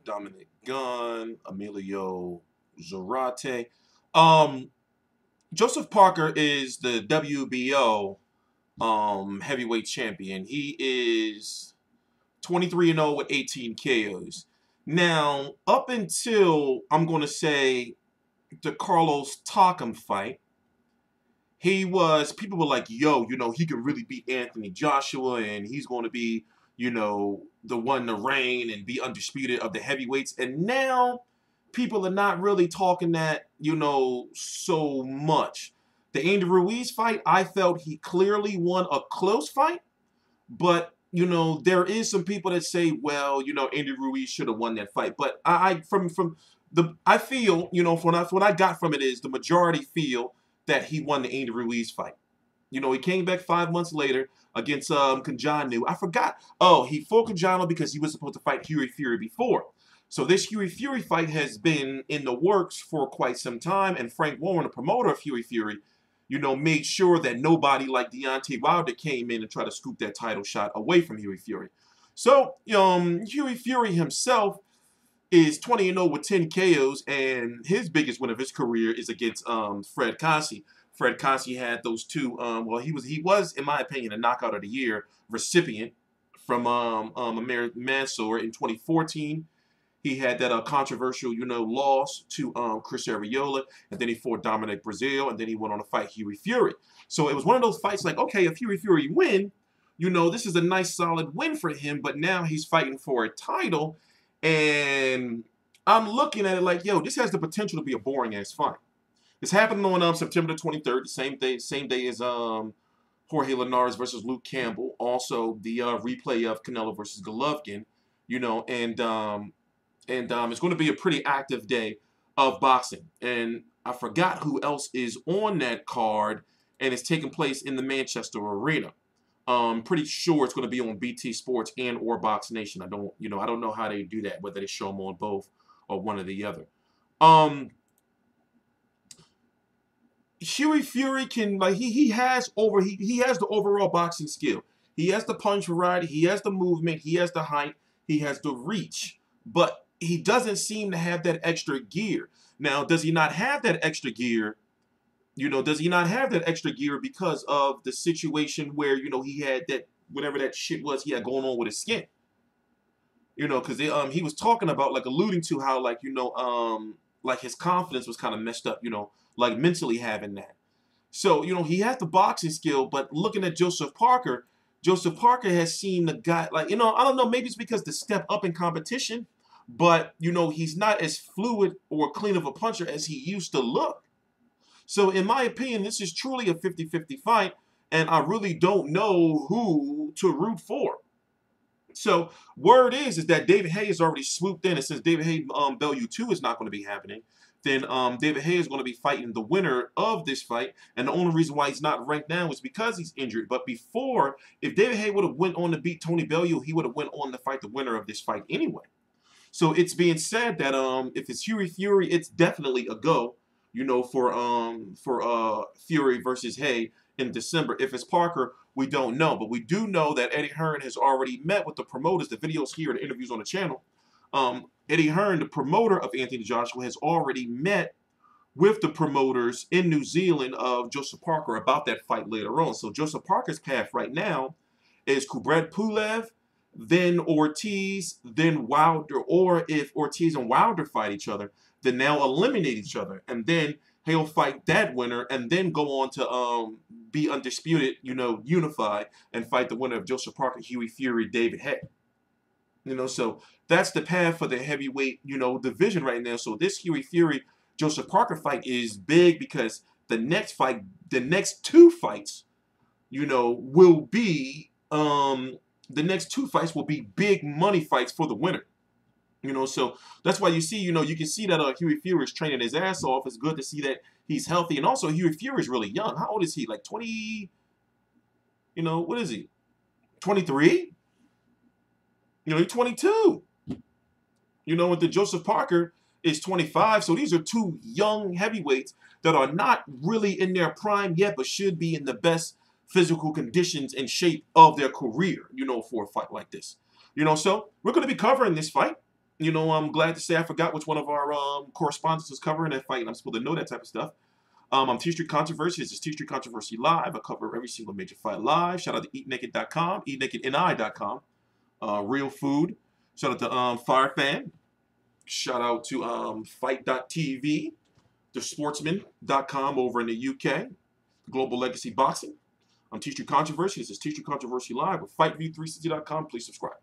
Dominic Gunn, Emilio Zarate. Um, Joseph Parker is the WBO heavyweight champion. He is 23-0 with 18 KOs. Now, up until I'm going to say the Carlos Takam fight, people were like, yo, he can really beat Anthony Joshua and he's going to be, the one to reign and be undisputed of the heavyweights. And now people are not really talking that, so much. The Andy Ruiz fight, I felt he clearly won a close fight, but there is some people that say, well, Andy Ruiz should have won that fight. But I feel, from what I got from it is the majority feel that he won the Andy Ruiz fight. He came back 5 months later against Kanjanu. I forgot. Oh, he fought Kanjanu because he was supposed to fight Hughie Fury before. So this Hughie Fury fight has been in the works for quite some time, and Frank Warren, the promoter of Hughie Fury, made sure that nobody like Deontay Wilder came in and tried to scoop that title shot away from Hughie Fury. So, Hughie Fury himself is 20-0 with 10 KOs, and his biggest win of his career is against Fred Kasi. Fred Kasi had those two. He was, in my opinion, a knockout of the year recipient from Amir Mansour in 2014. He had that controversial, loss to Chris Arreola, and then he fought Dominic Breazeale, and then he went on to fight Hughie Fury. So it was one of those fights like, okay, if Hughie Fury win, this is a nice solid win for him, but now he's fighting for a title, and I'm looking at it like, yo, this has the potential to be a boring-ass fight. It's happening on September the 23rd, the same day as Jorge Linares versus Luke Campbell. Also, the replay of Canelo versus Golovkin, and it's going to be a pretty active day of boxing. And I forgot who else is on that card, and it's taking place in the Manchester Arena. Pretty sure it's going to be on BT Sports and or Box Nation. I don't know how they do that, whether they show them on both or one or the other. Hughie Fury can, like, he has the overall boxing skill. He has the punch variety, he has the movement, he has the height, he has the reach, but he doesn't seem to have that extra gear. Now, does he not have that extra gear? Does he not have that extra gear because of the situation where, he had that, whatever that shit was he had going on with his skin? Because he was talking about, like, alluding to how, like, like his confidence was kind of messed up, like mentally having that. So, he has the boxing skill, but looking at Joseph Parker has seemed the guy, like, I don't know, maybe it's because the step up in competition, but, he's not as fluid or clean of a puncher as he used to look. So, in my opinion, this is truly a 50-50 fight, and I really don't know who to root for. So, word is that David Haye has already swooped in, and since David Haye Bellew 2 is not going to be happening, then David Haye is going to be fighting the winner of this fight, and the only reason why he's not ranked now is because he's injured. But before, if David Haye would have went on to beat Tony Bellew, he would have went on to fight the winner of this fight anyway. So it's being said that if it's Hughie Fury, it's definitely a go, for Fury versus Haye in December. If it's Parker, we don't know, but we do know that Eddie Hearn has already met with the promoters. The videos here, the interviews on the channel. Eddie Hearn, the promoter of Anthony Joshua, has already met with the promoters in New Zealand of Joseph Parker about that fight later on. So Joseph Parker's path right now is Kubrat Pulev, then Ortiz, then Wilder, or if Ortiz and Wilder fight each other, then now eliminate each other, and then he'll fight that winner, and then go on to be undisputed, unified, and fight the winner of Joseph Parker, Hughie Fury, David Haye. So that's the path for the heavyweight, division right now. So this Hughie Fury, Joseph Parker fight is big because the next two fights, will be big money fights for the winner. So that's why you see, you can see that Hughie Fury is training his ass off. It's good to see that he's healthy. And also, Hughie Fury is really young. How old is he? Like 20, what is he? 23? He's 22. And the Joseph Parker is 25. So these are two young heavyweights that are not really in their prime yet, but should be in the best physical conditions and shape of their career, for a fight like this. So we're going to be covering this fight. You know, I'm glad to say I forgot which one of our correspondents is covering that fight, and I'm supposed to know that type of stuff. I'm TstreeT Controversy. This is TstreeT Controversy Live. I cover every single major fight live. Shout out to eatnaked.com, eatnakedni.com. Real Food. Shout out to FireFan. Shout out to Fight.tv, thesportsman.com over in the UK, Global Legacy Boxing. I'm TstreeT Controversy. This is TstreeT Controversy Live with FightView360.com. Please subscribe.